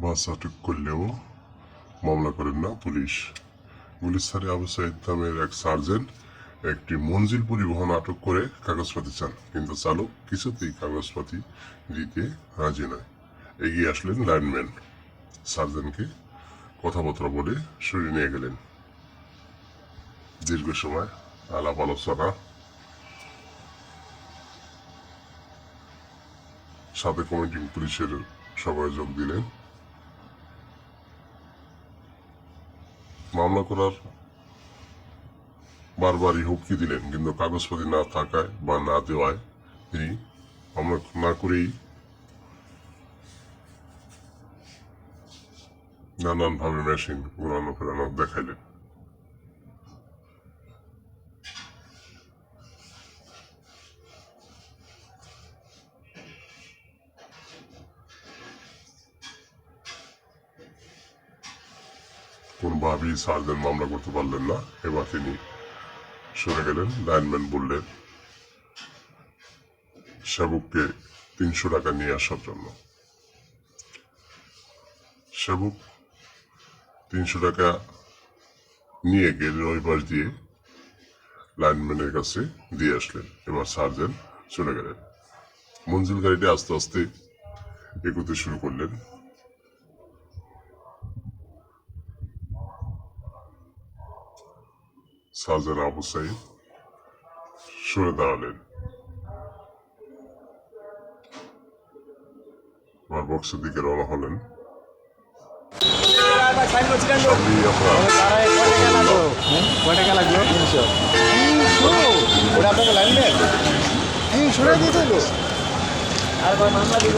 বাস আটক করলেও মামলা করেন না পুলিশ। গুলিস্তানে আবু সাইদ নামের এক সার্জেন্ট একটি মঞ্জিল পরিবহন আটক করে কাগজপাতি চান, কিন্তু চালক কিছুতেই কাগজপাতি দিতে রাজি নয়। এগিয়ে আসলেন লাইনম্যান, সার্জেন্টকে কথাবার্তা বলে সরিয়ে নিয়ে গেলেন। দীর্ঘ সময় আলাপ আলোচনা, সাথে কমিটিং পুলিশের সবাই যোগ দিলেন। মামলা করার বারবারই হুমকি দিলেন, কিন্তু কাগজপাতি না থাকায় বা না দেওয়ায় তিনি মামলা না করেই নানানভাবে মেশিন ঘোরানো ফেরানো দেখাইলেন। কোনোভাবেই সার্জেন্ট মামলা করতে পারলেন না। এবার তিনি সরে গেলেন। লাইনম্যান বললেন সেবককে 300 টাকা নিয়ে আসার জন্য। সেবক 300 টাকা নিয়ে গেলেন, ওই পাশ দিয়ে লাইনম্যানের কাছে দিয়ে আসলেন। এবার সার্জেন্ট চলে গেলেন। মঞ্জিল গাড়িটি আস্তে আস্তে এগোতে শুরু করলেন। সার্জেন্ট আবু সাইদ সরে দাঁড়ালেন। এবার বক্সের দিকে রওনা হলেন। সামনেই আমরা কয় টাকা লাগলো? 300। ওটা আপনাকে লাইনম্যান 300 টাকা দিতে হলো। আর মামলা দিব।